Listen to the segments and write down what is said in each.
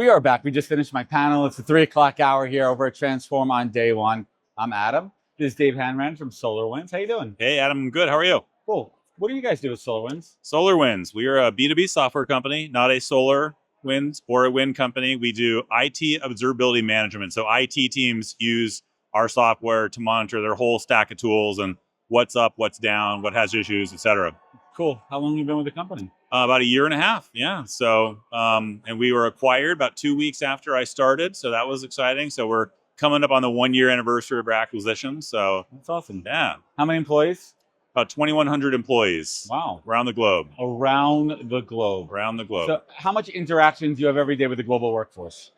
We are back. We just finished my panel. It's the 3 o'clock hour here over at Transform on day one. I'm Adam. This is Dave Hanrahan from SolarWinds. How you doing? Hey, Adam, I'm good. How are you? Cool. What do you guys do with SolarWinds? SolarWinds. We are a B2B software company, not a SolarWinds or a wind company. We do IT observability management. So IT teams use our software to monitor their whole stack of tools and what's up, what's down, what has issues, etc. Cool. How long have you been with the company? About a year and a half. Yeah. So, and we were acquired about 2 weeks after I started. So that was exciting. So we're coming up on the 1 year anniversary of our acquisition. So That's awesome. yeah, How many employees? about 2,100 employees. Wow. Around the globe. Around the globe. Around the globe. So how much interaction do you have every day with the global workforce?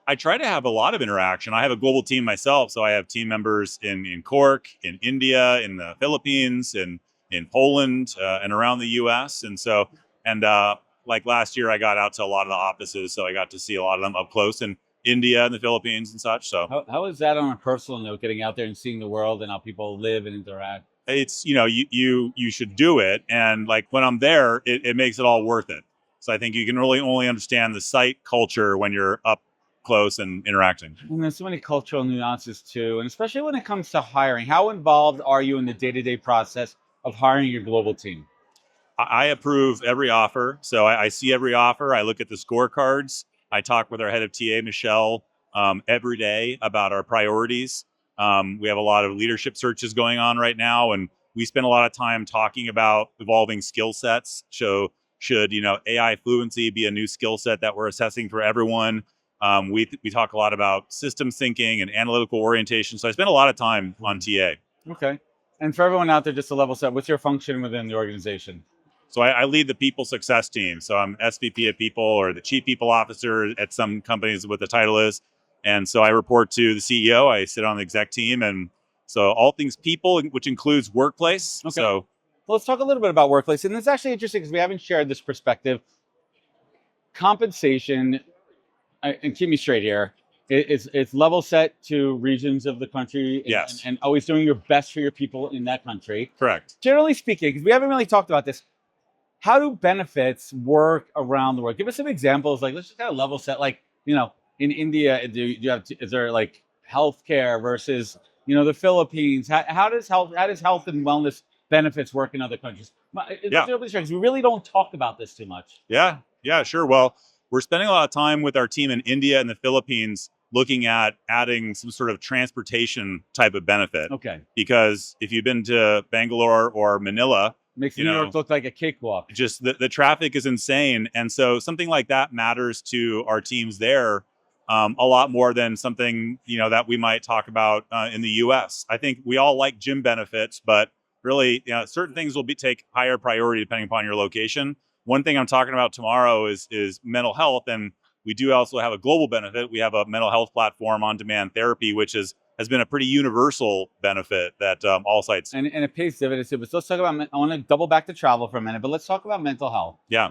I try to have a lot of interaction. I have a global team myself, so I have team members in Cork, in India, in the Philippines, in Poland, and around the U.S. And like last year, I got out to a lot of the offices, so I got to see a lot of them up close in India and the Philippines and such. So How is that on a personal note, getting out there and seeing the world and how people live and interact? it's, you should do it, and like when I'm there, it makes it all worth it. So I think you can really only understand the site culture when you're up close and interacting. And there's so many cultural nuances too, and especially when it comes to hiring. How involved are you in the day-to-day process of hiring your global team? I approve every offer. So I see every offer. I look at the scorecards. I talk with our head of TA, Michelle, every day about our priorities. We have a lot of leadership searches going on right now, and we spend a lot of time talking about evolving skill sets. So should AI fluency be a new skill set that we're assessing for everyone? We talk a lot about systems thinking and analytical orientation. So I spend a lot of time on TA. Okay. And for everyone out there, just to level set, what's your function within the organization? So I lead the people success team. So I'm SVP of People, or the Chief People Officer at some companies, what the title is. And so I report to the CEO. I sit on the exec team. And so all things people, which includes workplace. Okay. So Well, let's talk a little bit about workplace. And it's actually interesting because we haven't shared this perspective. Compensation, and keep me straight here, it's level set to regions of the country and, Yes. and always doing your best for your people in that country. correct. Generally speaking, because we haven't really talked about this, how do benefits work around the world? Give us some examples. Like, let's just kind of level set. Like, in India, is there like healthcare versus the Philippines? How does health and wellness benefits work in other countries? Yeah. We really don't talk about this too much. Yeah, sure. Well, we're spending a lot of time with our team in India and the Philippines looking at adding some sort of transportation type of benefit. Okay, Because if you've been to Bangalore or Manila, makes New York look like a cakewalk. just the traffic is insane. And so something like that matters to our teams there a lot more than something, that we might talk about in the US. I think we all like gym benefits, but really, certain things will take higher priority depending upon your location. One thing I'm talking about tomorrow is mental health. And we do also have a global benefit. We have a mental health platform, on-demand therapy, which has been a pretty universal benefit that all sites. And it pays dividends too. But let's talk about, I want to double back to travel for a minute, but let's talk about mental health. Yeah.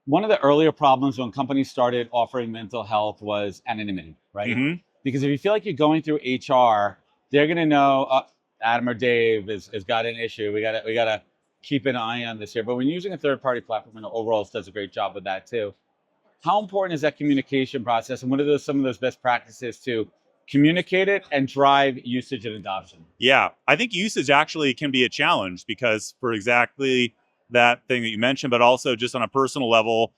One of the earlier problems when companies started offering mental health was anonymity, right? Mhm. Because if you feel like you're going through HR, they're going to know Adam or Dave has got an issue. We gotta keep an eye on this here. But when using a third-party platform, and Overall does a great job with that too. How important is that communication process, and what are some of those best practices to communicate it and drive usage and adoption? Yeah, I think usage actually can be a challenge because for exactly that thing that you mentioned, but also just on a personal level,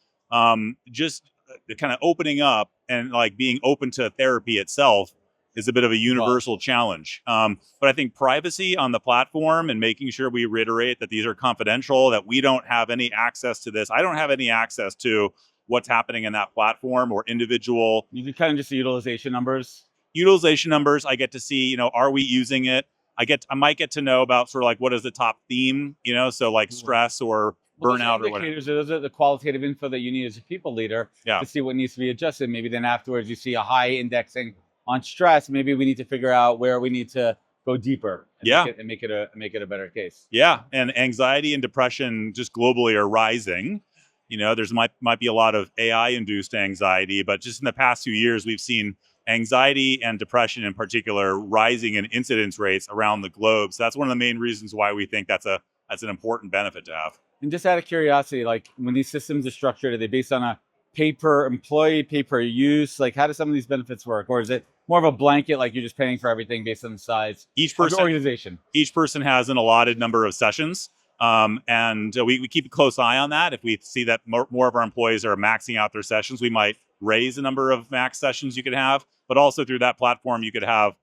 just kind of opening up and like being open to therapy itself is a bit of a universal challenge. But I think privacy on the platform and making sure we reiterate that these are confidential, that we don't have any access to this. I don't have any access to what's happening in that platform or individual. You can kind of just see utilization numbers. I get to see, are we using it? I might get to know about sort of like what is the top theme, so like stress or burnout or whatever. Those are the qualitative info that you need as a people leader to see what needs to be adjusted. Maybe then afterwards you see a high indexing on stress. Maybe we need to figure out where we need to go deeper and make it a better case. Yeah, and anxiety and depression just globally are rising. There's might be a lot of AI-induced anxiety, but just in the past few years, we've seen anxiety and depression in particular rising in incidence rates around the globe. So that's one of the main reasons why we think that's an important benefit to have. And just out of curiosity, like when these systems are structured, are they based on a pay per employee, pay per use? Like, how do some of these benefits work? Or is it more of a blanket, like you're just paying for everything based on the size Each of your person organization? each person has an allotted number of sessions. And we keep a close eye on that. If we see that more of our employees are maxing out their sessions, we might raise the number of max sessions you could have. But also through that platform, you could have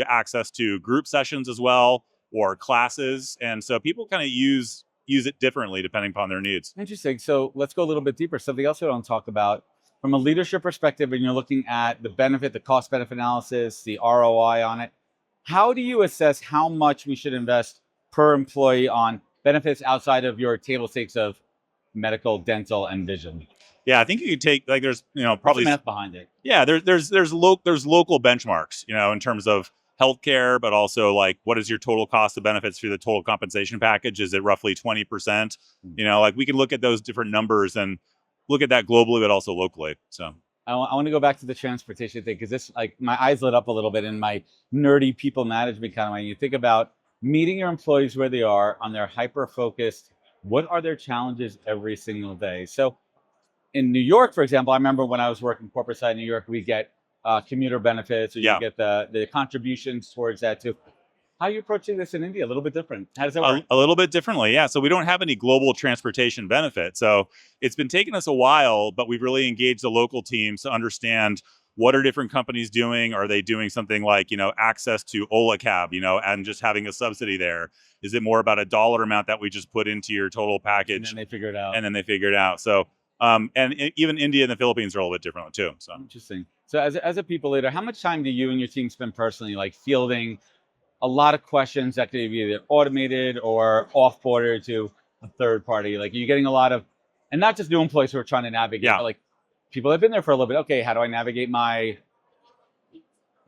access to group sessions as well, or classes. And so people kind of use it differently depending upon their needs. Interesting. So let's go a little bit deeper. Something else we don't talk about from a leadership perspective, when you're looking at the benefit, the cost benefit analysis, the ROI on it, how do you assess how much we should invest per employee on benefits outside of your table stakes of medical, dental, and vision? Yeah, I think you could take, like, there's What's probably the math behind it? yeah, there's local benchmarks, in terms of healthcare, but also like what is your total cost of benefits through the total compensation package? Is it roughly 20%? Like we can look at those different numbers and look at that globally, but also locally. So I want to go back to the transportation thing, because this, like, my eyes lit up a little bit in my nerdy people management kind of way. You think about meeting your employees where they are on their hyper focused. What are their challenges every single day? So in New York, for example, I remember when I was working corporate side in New York, we get commuter benefits, or you yeah, get the contributions towards that too. How are you approaching this in India? A little bit different. How does that work? a little bit differently. Yeah. So we don't have any global transportation benefit. So it's been taking us a while, but we've really engaged the local teams to understand what are different companies doing. Are they doing something like, access to Ola cab, and just having a subsidy there? Is it more about a dollar amount that we just put into your total package? And then they figure it out. And then they figure it out. So, even India and the Philippines are a little bit different too. So Interesting. So as a people leader, how much time do you and your team spend personally, like, fielding a lot of questions that could be either automated or off-border to a third party? Like, you're getting a lot of, and not just new employees who are trying to navigate, Yeah. but like people that have been there for a little bit. Okay, how do I navigate my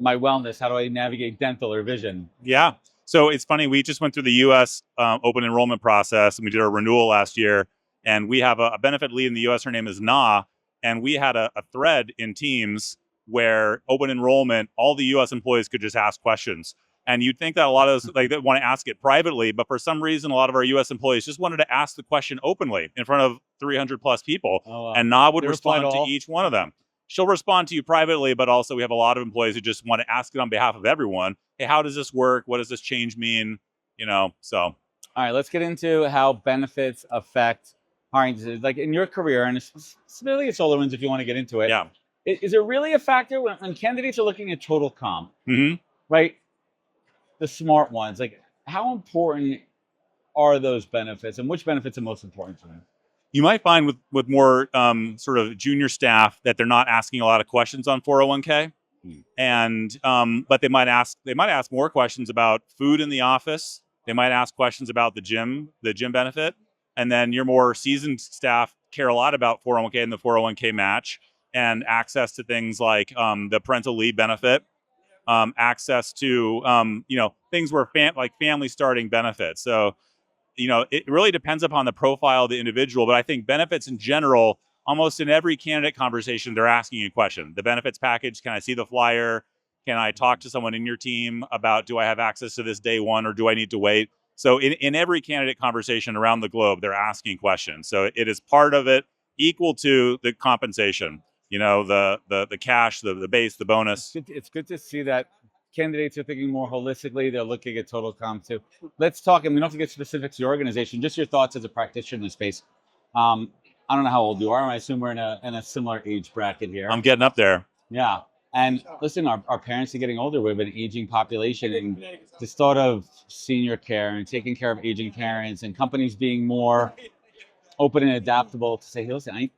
wellness? How do I navigate dental or vision? Yeah. So it's funny. We just went through the U.S. Open enrollment process, and we did our renewal last year. And we have a benefit lead in the U.S. Her name is Na, and we had a thread in Teams where open enrollment, all the U.S. employees could just ask questions. And you'd think that a lot of those, like, they want to ask it privately, but for some reason, a lot of our U.S. employees just wanted to ask the question openly in front of 300 plus people. Oh, wow. And Na would They reply respond to to all? each one of them. She'll respond to you privately, but also we have a lot of employees who just want to ask it on behalf of everyone. Hey, how does this work? What does this change mean? So. All right, let's get into how benefits affect hiring decisions. Like in your career, and specifically at SolarWinds, if you want to get into it. Yeah. Is it really a factor when candidates are looking at total comp, Mm-hmm. right? The smart ones, like, how important are those benefits, and which benefits are most important to them? You might find with more sort of junior staff that they're not asking a lot of questions on 401k, and but they might ask more questions about food in the office. They might ask questions about the gym benefit, and then your more seasoned staff care a lot about 401k and the 401k match, and access to things like the parental leave benefit, access to things where like family starting benefits. So it really depends upon the profile of the individual, but I think benefits in general, almost in every candidate conversation, they're asking you a question. The benefits package, can I see the flyer? Can I talk to someone in your team about, do I have access to this day one, or do I need to wait? So in every candidate conversation around the globe, they're asking questions. So it is part of it, equal to the compensation, the cash, the base, the bonus. It's good to see that candidates are thinking more holistically. They're looking at total comp too. Let's talk, and we don't have to get specific to your organization, just your thoughts as a practitioner in the space. I don't know how old you are. I assume we're in a similar age bracket here. I'm getting up there. Yeah. And listen, our parents are getting older. We have an aging population, and this thought of senior care and taking care of aging parents, and companies being more open and adaptable to say, hey, listen, I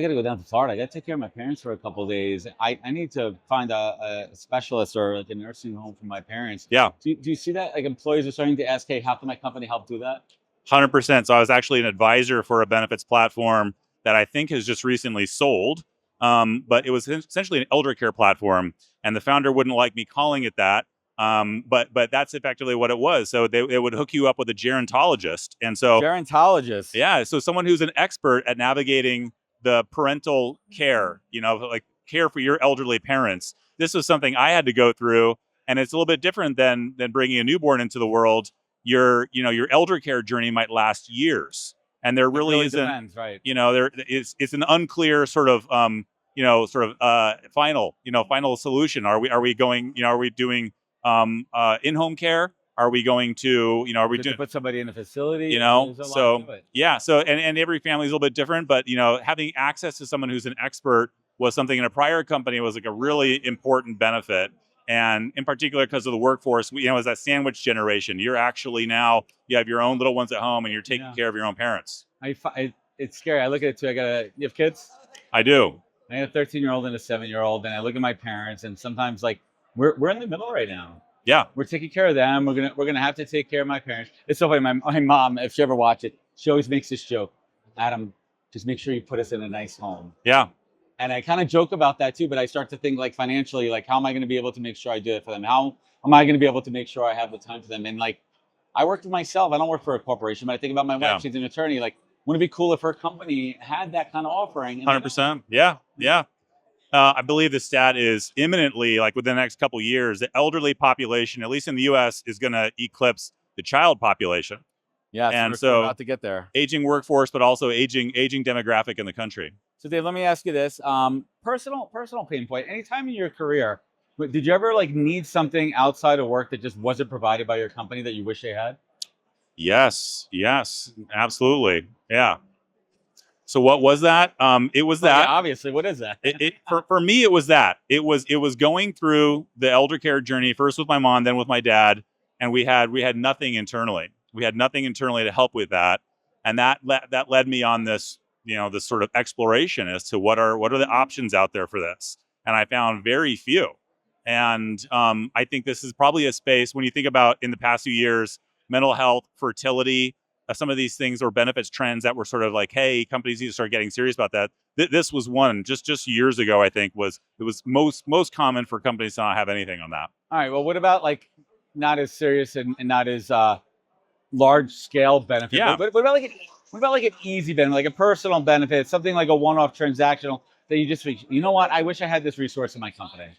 got to go down to Florida. I got to take care of my parents for a couple of days. I need to find a specialist or like a nursing home for my parents. Yeah. Do you see that? Like, employees are starting to ask, hey, how can my company help do that? 100%. So I was actually an advisor for a benefits platform that I think has just recently sold. But it was essentially an elder care platform, and the founder wouldn't like me calling it that. But that's effectively what it was. So they would hook you up with a gerontologist. And so Gerontologist. Yeah. So someone who's an expert at navigating the parental care, like care for your elderly parents. This was something I had to go through, and it's a little bit different than bringing a newborn into the world. Your elder care journey might last years. and there It really isn't. depends, right? There it's an unclear sort of final solution. Are we going? Are we doing in-home care? Are we going to are we To doing put somebody in a facility. There's a lot to it. yeah, and every family is a little bit different, but having access to someone who's an expert was something in a prior company was like a really important benefit. And in particular, because of the workforce, as that sandwich generation, you're actually now, you have your own little ones at home and you're taking care of your own parents. It's scary. I look at it too. You have kids? I do. I have a 13-year-old and a 7-year-old, and I look at my parents, and sometimes like we're in the middle right now. Yeah. We're taking care of them. We're gonna have to take care of my parents. It's so funny. My mom, if she ever watch it, she always makes this joke. Adam, just make sure you put us in a nice home. Yeah. And I kind of joke about that too, but I start to think like financially, like how am I going to be able to make sure I do it for them? How am I going to be able to make sure I have the time for them? And like, I work for myself. I don't work for a corporation, but I think about my wife. She's an attorney. Like, wouldn't it be cool if her company had that kind of offering? 100%. Yeah. Yeah. I believe the stat is imminently, like within the next couple of years, the elderly population, at least in the U.S., is going to eclipse the child population. Yeah, and so we're about to get there. Aging workforce, but also aging demographic in the country. So Dave, let me ask you this: personal pain point. Anytime in your career, did you ever like need something outside of work that just wasn't provided by your company that you wish they had? Yes, absolutely, yeah. So what was that? It was that. Yeah, obviously, what is that? For me, it was that. It was going through the elder care journey first with my mom, then with my dad, and we had nothing internally. We had nothing internally to help with that, and that led me on this this sort of exploration as to what are the options out there for this, and I found very few. And I think this is probably a space when you think about in the past few years, mental health, fertility. Some of these things or benefits trends that were sort of like, hey, companies need to start getting serious about that. This was one just years ago. I think it was most common for companies to not have anything on that. All right. Well, what about like not as serious and not as large scale benefit? Yeah. What about like an easy benefit, like a personal benefit, something like a one-off transactional that you just think, you know what? I wish I had this resource in my company.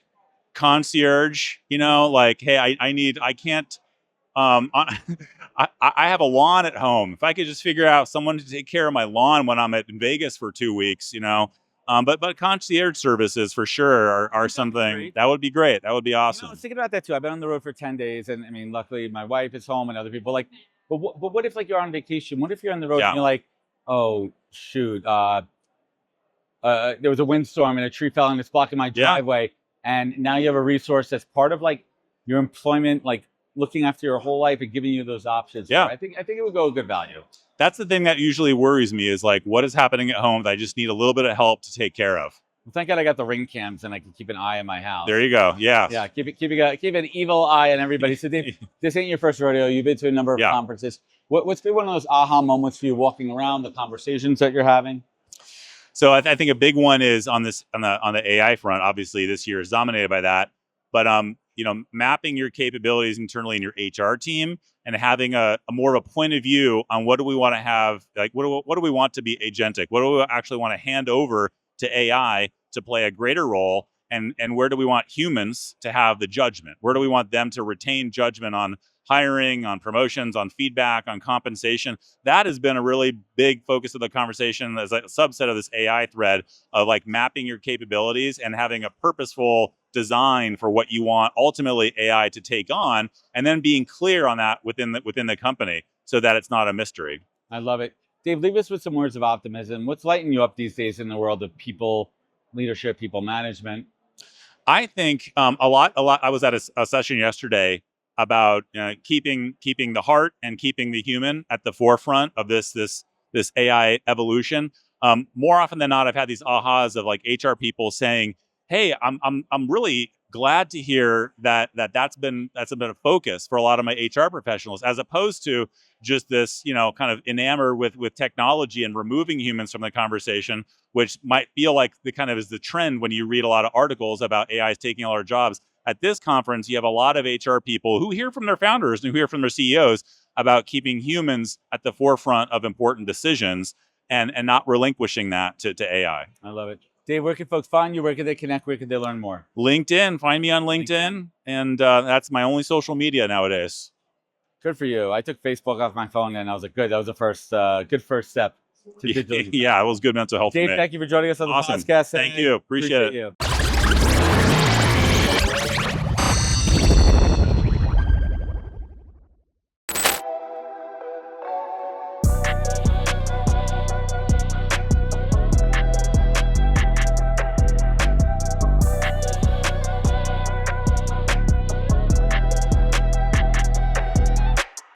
Concierge, like, hey, I can't. I have a lawn at home. If I could just figure out someone to take care of my lawn when I'm in Vegas for 2 weeks, but concierge services for sure are something that would be great. That would be awesome. I was thinking about that too. I've been on the road for 10 days, and I mean, luckily my wife is home and other people like. But what if like you're on vacation? What if you're on the road and you're like, oh shoot, there was a windstorm and a tree fell and it's blocking my driveway, and now you have a resource that's part of like your employment, like looking after your whole life and giving you those options. Yeah. I think it would go a good value. That's the thing that usually worries me is like, what is happening at home that I just need a little bit of help to take care of? Well, thank God I got the Ring cams and I can keep an eye on my house. There you go. Yeah. Yeah. Keep an evil eye on everybody. So Dave, this ain't your first rodeo. You've been to a number of conferences. What's been one of those aha moments for you walking around, the conversations that you're having? So I think a big one is on the AI front. Obviously, this year is dominated by that. But mapping your capabilities internally in your HR team and having a more of a point of view on what do we want to have, like what do we want to be agentic? What do we actually want to hand over to AI to play a greater role? And where do we want humans to have the judgment? Where do we want them to retain judgment on hiring, on promotions, on feedback, on compensation? That has been a really big focus of the conversation as a subset of this AI thread of like mapping your capabilities and having a purposeful design for what you want ultimately AI to take on, and then being clear on that within the company so that it's not a mystery. I love it. Dave, leave us with some words of optimism. What's lighting you up these days in the world of people leadership, people management? I think a lot. I was at a session yesterday about keeping the heart and keeping the human at the forefront of this AI evolution. More often than not, I've had these ahas of like HR people saying, "Hey, I'm really glad to hear that's been a focus for a lot of my HR professionals, as opposed to just this kind of enamored with technology and removing humans from the conversation, which might feel like the kind of is the trend when you read a lot of articles about AI is taking all our jobs." At this conference, you have a lot of HR people who hear from their founders and who hear from their CEOs about keeping humans at the forefront of important decisions and not relinquishing that to AI. I love it. Dave, where can folks find you? Where can they connect? Where can they learn more? LinkedIn. Find me on LinkedIn. And that's my only social media nowadays. Good for you. I took Facebook off my phone and I was like, good. That was the first, good first step to digital. Yeah, it was good mental health. Dave, thank you for joining us on the Awesome. podcast. Thank you. Appreciate it. You.